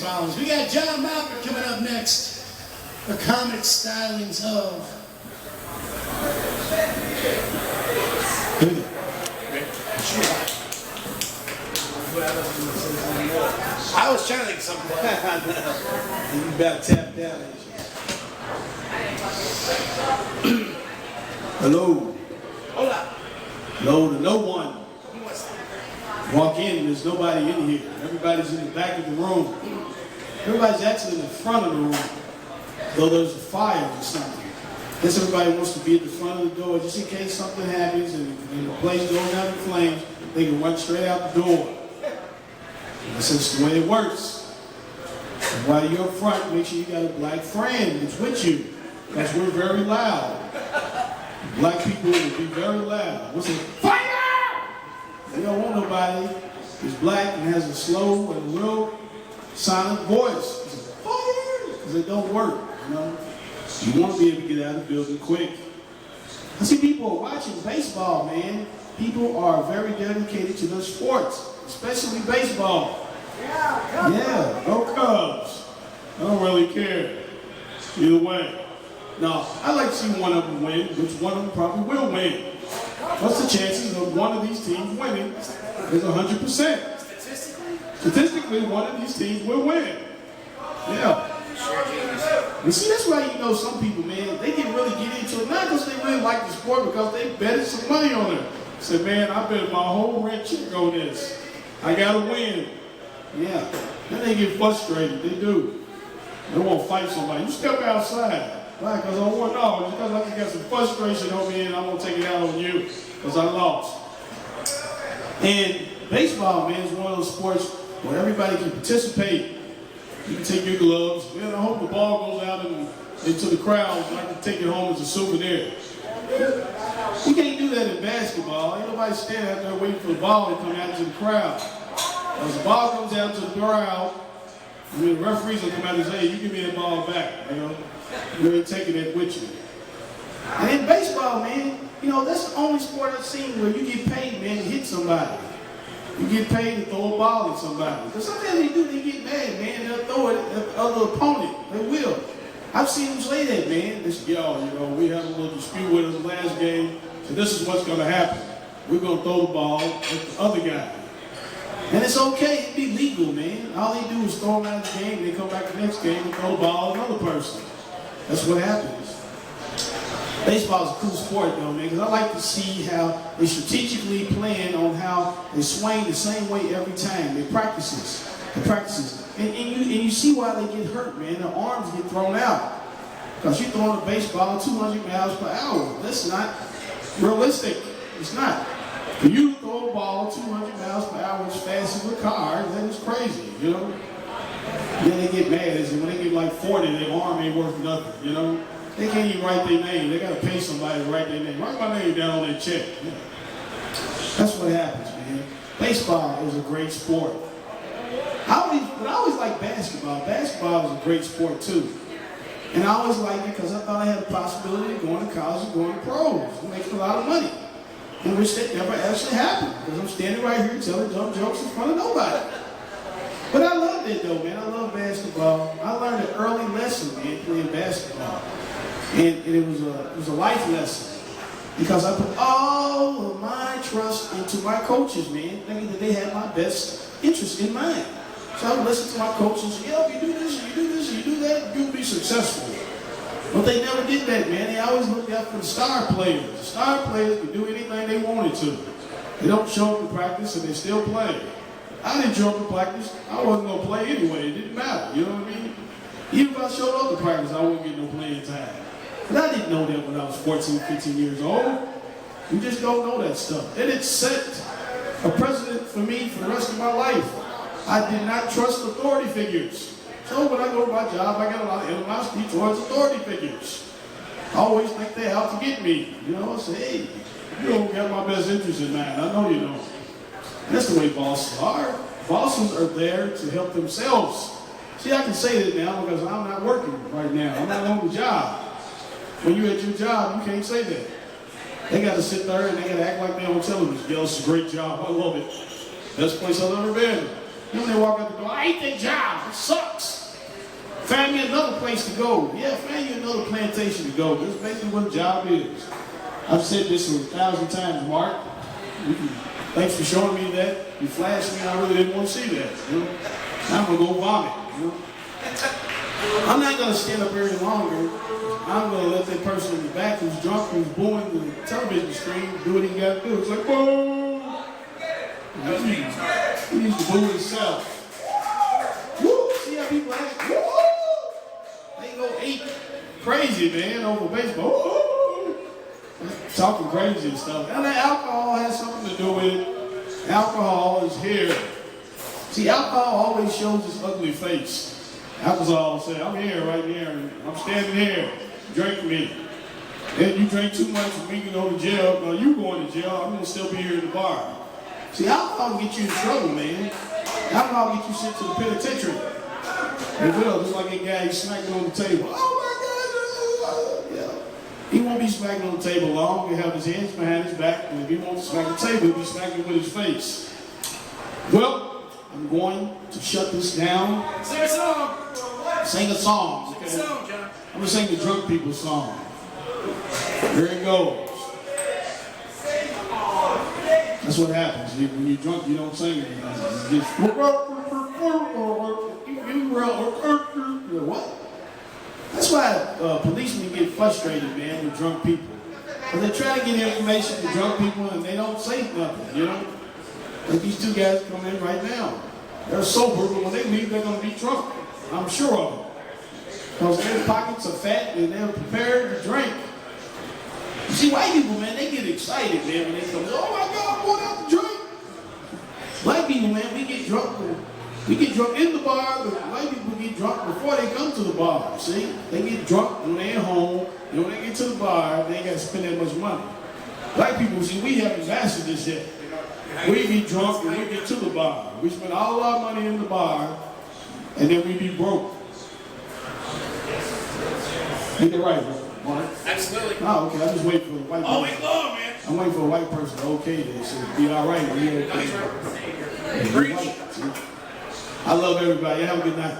problems. We got John Maupin coming up next. The comic stylings of. I was trying to think of something. You better tap down. Hello. Hola. Hello to no one. Walk in, there's nobody in here. Everybody's in the back of the room. Everybody's actually in the front of the room, though there's a fire or something. Guess everybody wants to be at the front of the door just in case something happens and the place goes down in flames, they can run straight out the door. That's just the way it works. And while you're up front, make sure you got a black friend that's with you, because we're very loud. Black people will be very loud. We'll say, fire! They don't want nobody who's black and has a slow and real silent voice. Because it don't work, you know. You want to be able to get out of the building quick. I see people are watching baseball, man. People are very dedicated to their sports, especially baseball. Yeah, go Cubs. I don't really care. Either way. Now, I'd like to see one of them win, which one of them probably will win. What's the chances of one of these teams winning? Is 100%. Statistically, one of these teams will win. Yeah. You see, that's why you know some people, man, they can really get into it, not because they really like the sport, because they betted some money on it. Say, man, I bet my whole rent check on this. I gotta win. Yeah. Then they get frustrated. They do. They won't fight somebody. You step outside. Why? Because I won. No, because I just got some frustration on me and I'm going to take it out on you because I lost. And baseball, man, is one of those sports where everybody can participate. You can take your gloves. Man, I hope the ball goes out into the crowd so I can take it home as a souvenir. You can't do that in basketball. Ain't nobody standing out there waiting for the ball to come out into the crowd. As the ball comes out to the crowd, I mean, the referees will come out and say, hey, you give me that ball back, you know. You ain't taking that with you. And in baseball, man, you know, that's the only sport I've seen where you get paid, man, to hit somebody. You get paid to throw a ball at somebody. Because sometimes they get mad, man. They'll throw it at the other opponent. They will. I've seen them say that, man. They say, yo, you know, we had a little dispute with us last game, so this is what's going to happen. We're going to throw the ball at the other guy. And it's okay, it be legal, man. All they do is throw them out of the game, and they come back the next game and throw the ball at another person. That's what happens. Baseball is a cool sport, though, man, because I like to see how they strategically plan on how they swing the same way every time. They practices. And you see why they get hurt, man. Their arms get thrown out. Because you're throwing a baseball 200 miles per hour. That's not realistic. It's not. For you to throw a ball 200 miles per hour as fast as a car, then it's crazy, you know? Then they get mad. And when they get like 40, their arm ain't worth nothing, you know? They can't even write their name. They got to pay somebody to write their name. Write my name down on their check. Yeah. That's what happens, man. Baseball is a great sport. I always like basketball. Basketball is a great sport, too. And I always liked it because I thought I had the possibility of going to college and going to pros and making a lot of money. In which that never actually happened, because I'm standing right here telling dumb jokes in front of nobody. But I loved it though, man. I love basketball. I learned an early lesson, man, playing basketball. And it was a life lesson. Because I put all of my trust into my coaches, man, thinking that they had my best interest in mind. So I would listen to my coaches and say, yo, if you do this, you do this, you do that, you'll be successful. But they never did that, man. They always looked out for the star players. The star players could do anything they wanted to. They don't show up to practice and they still play. I didn't show up to practice. I wasn't going to play anyway. It didn't matter, you know what I mean? Even if I showed up to practice, I wouldn't get no playing time. But I didn't know that when I was 14, 15 years old. You just don't know that stuff. And it set a precedent for me for the rest of my life. I did not trust authority figures. So when I go to my job, I got a lot of animosity towards authority figures. I always think they're out to get me. You know, I say, hey, you don't have my best interest in mind. I know you don't. And that's the way bosses are. Bosses are there to help themselves. See, I can say that now because I'm not working right now. I'm not on the job. When you're at your job, you can't say that. They got to sit there and they got to act like they're on television. Yo, it's a great job. I love it. Best place I've ever been. You know, when they walk out the door, I hate that job. It sucks. Find me another place to go. Yeah, find you another plantation to go. That's basically what a job is. I've said this 1,000 times, Mark. Thanks for showing me that. You flashed me, I really didn't want to see that. You know? I'm going to go vomit. You know? I'm not going to stand up any longer. I'm going to let that person in the back who's drunk, who's booing the television screen, do what he got to do. It's like, boom! He needs to boo himself. Woo! See how people act? Woo! They go ape crazy, man, over baseball. Woo! Talking crazy and stuff. And the alcohol has something to do with it. Alcohol is here. See, alcohol always shows its ugly face. Alcohol will say, I'm here, right here, and I'm standing here. Drink me. And you drink too much and we can go to jail. No, you going to jail. I'm going to still be here in the bar. See, alcohol will get you in trouble, man. Alcohol will get you sent to the penitentiary. It will, just like a guy smacking on the table. Oh my God! Yeah. He won't be smacking on the table long. He'll have his hands behind his back, and if he wants to smack the table, he'll be smacking with his face. Well, I'm going to shut this down. Sing a song. Sing a song. Okay? Sing a song, John. I'm going to sing the drunk people's song. Here it goes. That's what happens. When you're drunk, you don't sing anything. You just... What? That's why policemen get frustrated, man, with drunk people. Because they try to get information to drunk people and they don't say nothing, you know? Like these two guys come in right now. They're sober, but when they leave, they're going to be drunk. I'm sure of it. Because their pockets are fat and they're prepared to drink. You see, white people, man, they get excited, man, when they come, oh my God, I'm going out to drink. Black people, man, we get drunk. We get drunk in the bar, but white people get drunk before they come to the bar, see? They get drunk when they're at home, and when they get to the bar, they ain't got to spend that much money. Black people, see, we haven't mastered this yet. We get drunk and we get to the bar. We spend all our money in the bar, and then we be broke. Get it right, Mark. Absolutely. Oh, okay, I just wait for the white person. Oh, wait, long, man. I'm waiting for a white person to okay this. It'll be all right. Be okay. Preach. I love everybody. Have a good night.